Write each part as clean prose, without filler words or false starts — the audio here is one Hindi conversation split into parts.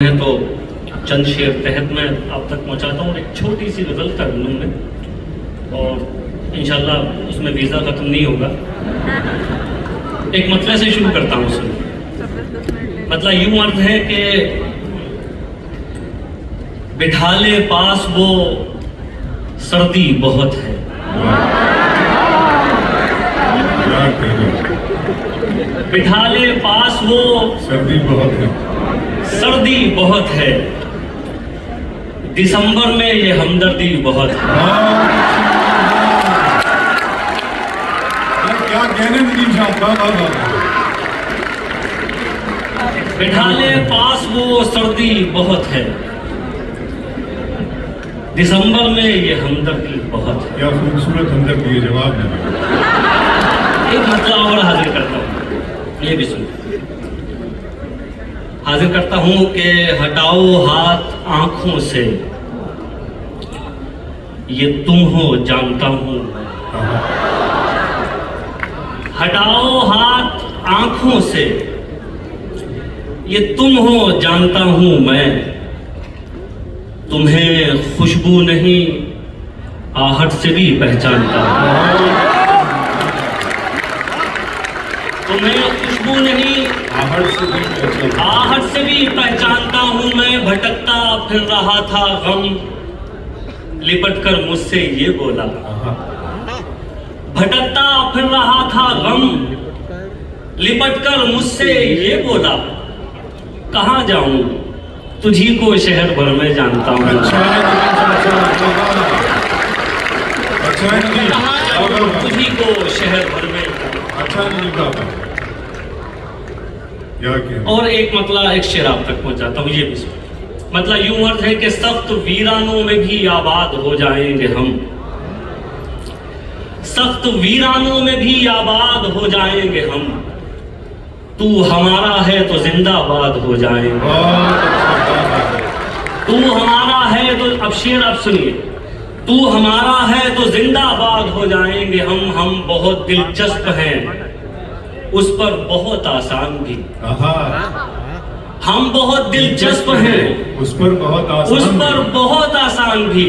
है तो चंद शेर तहत मैं आप तक पहुंचाता हूँ। एक छोटी सी गज़ल कर लूँ मैं, और इंशाल्लाह उसमें वीज़ा ख़त्म नहीं होगा। एक मतले से शुरू करता हूँ उसमें। मतलब यूँ अर्थ है कि बिठा ले पास वो सर्दी बहुत है, बिठा ले पास वो सर्दी बहुत है, सर्दी बहुत है, दिसंबर में ये हमदर्दी बहुत है। क्या कहने नदीम साहब, बिठा ले पास वो सर्दी बहुत है, दिसंबर में ये हमदर्दी बहुत है। क्या खूबसूरत हमदर्दी है, जवाब नहीं। एक मतलब और हाजिर करता हूँ, ये भी सुन हाजिर करता हूँ कि हटाओ हाथ आंखों से, ये तुम हो जानता हूँ। हटाओ हाथ आंखों से, ये तुम हो जानता हूँ मैं। तुम्हें खुशबू नहीं आहट से भी पहचानता हूँ। तुम्हें खुशबू नहीं आहट से भी पहचानता हूँ मैं। भटकता फिर रहा था गम, लिपट कर मुझसे ये बोला। भटकता फिर रहा था गम, लिपट कर मुझसे ये बोला। कहाँ जाऊं तुझी को शहर भर में जानता हूँ। तुझी को शहर भर में और एक मतलब एक शेर आप तक पहुंचाता हूँ, ये भी सुन। मतलब यूं अर्थ है कि सख्त वीरानों में भी आबाद हो जाएंगे हम। सख्त वीरानों में भी आबाद हो जाएंगे हम। तू हमारा है तो जिंदाबाद हो जाएंगे। तू हमारा है तो अब शेर आप सुनिए। तू हमारा है तो जिंदाबाद हो जाएंगे हम बहुत दिलचस्प हैं, उस पर बहुत आसान भी। हम बहुत दिलचस्प हैं, उस पर बहुत आसान भी।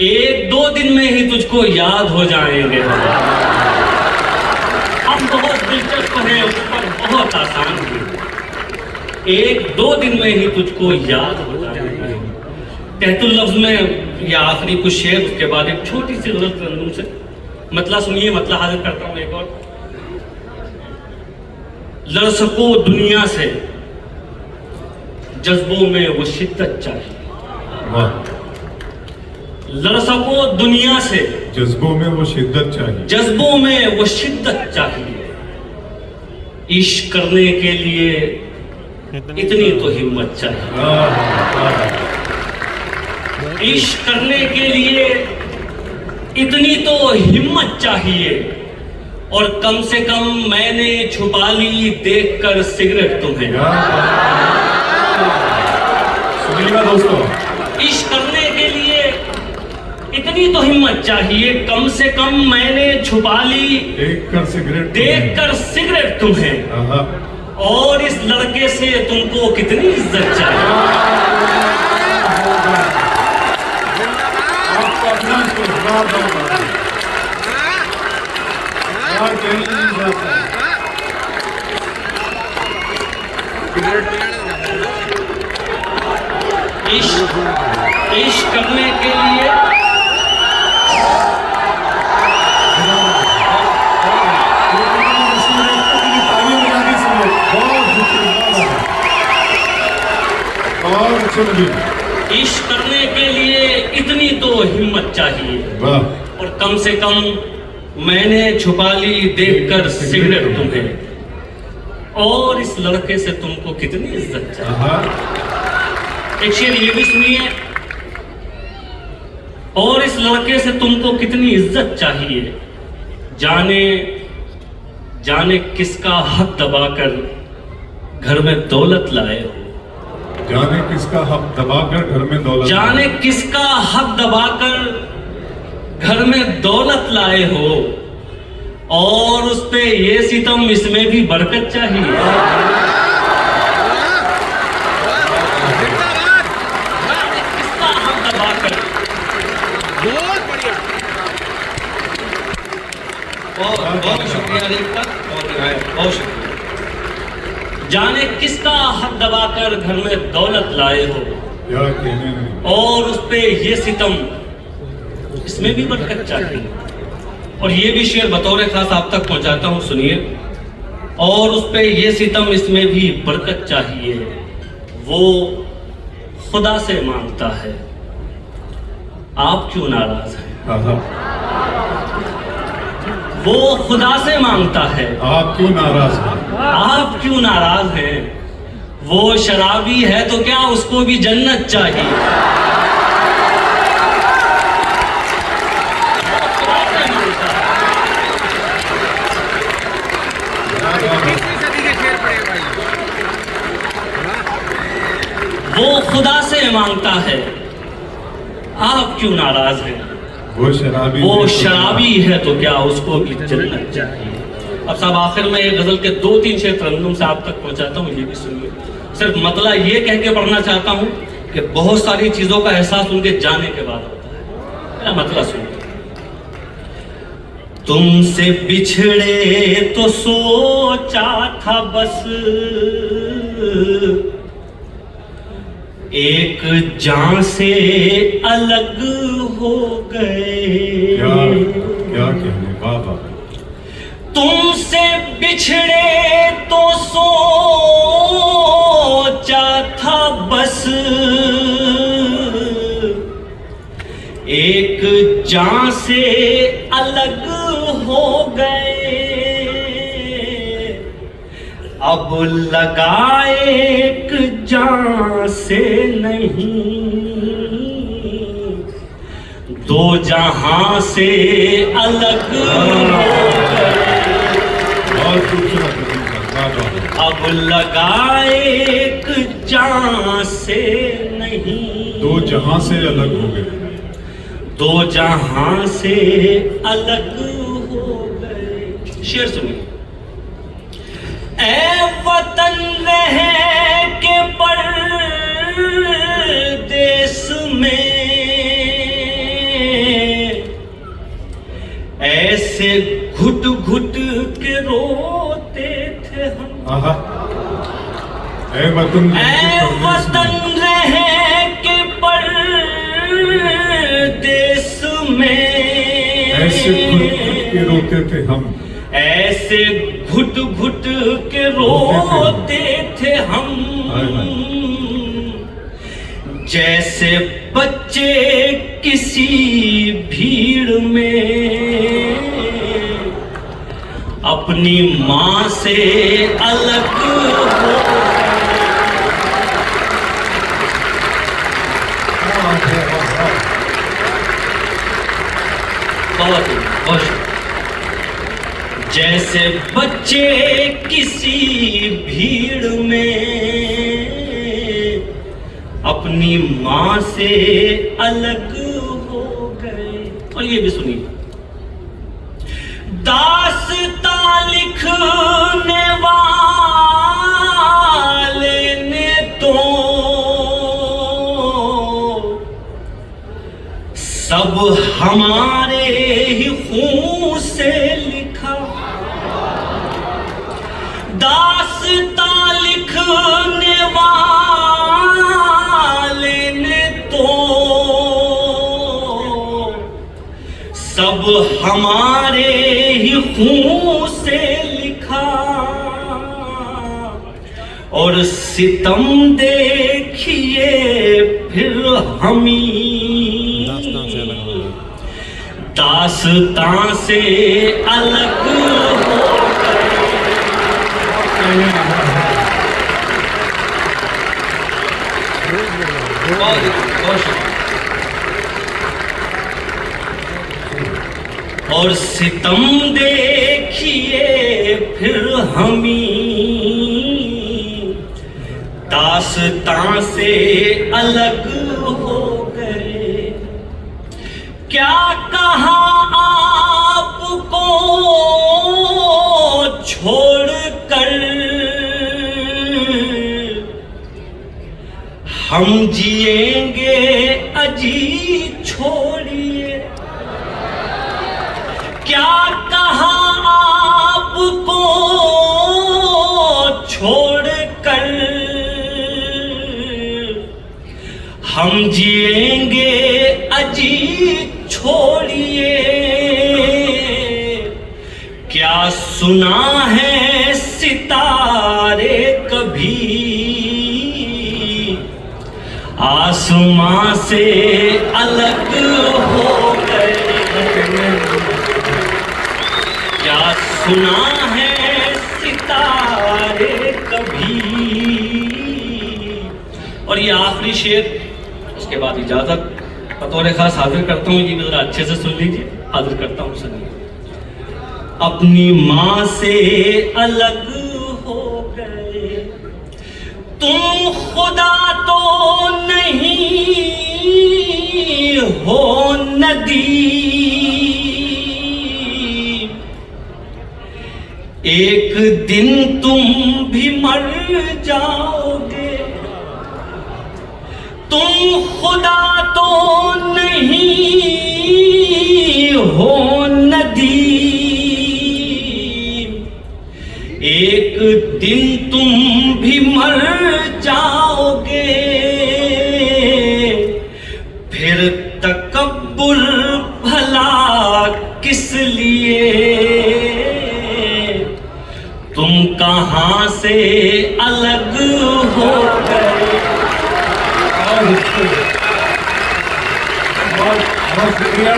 एक दो दिन में ही तुझको याद हो जाएंगे हम बहुत दिलचस्प हैं, उस पर बहुत आसान भी। एक दो दिन में ही तुझको याद हो जाएंगे। तहतुल लफ्ज में या आखिरी कुछ शेर, उसके बाद एक छोटी सी गज़ल रंगून से मतलब सुनिए। मतलब हाजिर करता हूँ एक और। लड़ सको दुनिया से, जज्बों में वो शिद्दत चाहिए। लड़ सको दुनिया से, जज्बों में वो शिद्दत चाहिए। जज्बों में वो शिद्दत चाहिए। इश्क करने के लिए इतनी तो हिम्मत चाहिए। इश्क करने के लिए इतनी तो हिम्मत चाहिए। और कम से कम मैंने छुपा ली देखकर सिगरेट तुम्हें। सुनिएगा दोस्तों, इश्क करने के लिए इतनी तो हिम्मत चाहिए। कम से कम मैंने छुपा ली देखकर सिगरेट तुम्हें। और इस लड़के से तुमको कितनी इज्जत चाहिए। इश्क करने के लिए इश्क करने के लिए इतनी तो हिम्मत चाहिए। और कम से कम मैंने छुपा ली देखकर सिगरेट तुम्हें। और इस लड़के से तुमको कितनी इज्जत चाहिए। एक शेर ये भी सुनिए। और इस लड़के से तुमको कितनी इज्जत चाहिए। जाने जाने किसका हक दबाकर घर में दौलत लाए हो। जाने किसका हक दबाकर घर में दौलत, जाने किसका हक दबाकर घर में दौलत लाए हो। और उस पे ये सितम, इसमें भी बरकत चाहिए। तारीफ का और निहायत बहुत शुक्रिया। जाने किसका हक दबाकर घर में दौलत लाए हो, क्या कहने नहीं। और उस पे ये सितम, इसमें भी बरकत चाहिए। और ये भी शेर बतौर खास आप तक पहुंचाता हूं, सुनिए। और उस पे ये सितम, इसमें भी बरकत चाहिए, वो खुदा से मांगता है, आप क्यों नाराज हैं। आहा, वो खुदा से मांगता है, आप क्यों नाराज हैं। आप क्यों नाराज हैं। वो शराबी है तो क्या उसको भी जन्नत चाहिए। वो खुदा से मांगता है, आप क्यों नाराज हैं। वो शराबी है तो क्या उसको भी जन्नत चाहिए। अब साहब आखिर में एक गजल के 2-3 शेर तरन्नुम से आप तक पहुंचाता हूँ, ये भी सुनिए। सिर्फ मतलब ये कह के पढ़ना चाहता हूँ कि बहुत सारी चीजों का एहसास उनके जाने के बाद होता है। मेरा मतलब सुनिए। तुमसे बिछड़े तो सोचा था बस, एक जान से अलग हो गए। क्या कहने बाबा। तुमसे बिछड़े तो सोचा था बस, एक जान से अलग हो गए। अब लगाए एक जान से नहीं, दो जहां से अलग हो गए। बहुत खूबसूरत बाबा। अब लगाए एक जान से नहीं, दो जहां से अलग हो गए। दो जहां से अलग हो गए। शेर सुनिए। ऐ वतन रह के परदेस में, ऐसे घुट घुट के रोते थे हम। आहा, ऐ वतन रह के परदेस में, ऐसे घुट घुट के रोते थे हम। ऐसे घुट घुट के रोते थे हम, जैसे बच्चे किसी भीड़ में अपनी माँ से अलग हो। बहुत जैसे बच्चे किसी भीड़ में अपनी माँ से अलग हो गए। और ये भी सुनिए। दास्तां लिखने वाले ने तो सब हमारे ही खून से लिखा। दास्तां लिखने वाले ने तो सब हमारे ही खून से लिखा। और सितम देखिए फिर हमी दास्तां से अलग हो गए। और सितम देखिए फिर हमी दास्तां से अलग हो गए। क्या कहा आपको छोड़कर हम जिएंगे अजी छोड़िए। क्या कहा आपको हम जिएंगे अजी छोड़िए, क्या सुना है सितारे कभी आसमां से अलग हो गए, क्या सुना है सितारे कभी। और ये आखिरी शेर, उसके बाद इजाजत बतौर खास हाजिर करता हूँ, ये भी जरा अच्छे से सुन लीजिए, हाजिर करता हूँ, सुनिए। अपनी माँ से अलग हो गए तुम, खुदा तो नहीं हो नदी, एक दिन तुम भी मर जाओगे, तुम खुदा तो नहीं हो नदी, एक दिन तुम भी मर जाओगे, फिर तकब्बुर भला किस लिए, तुम कहां से अलग हो गए। बहुत शुक्रिया।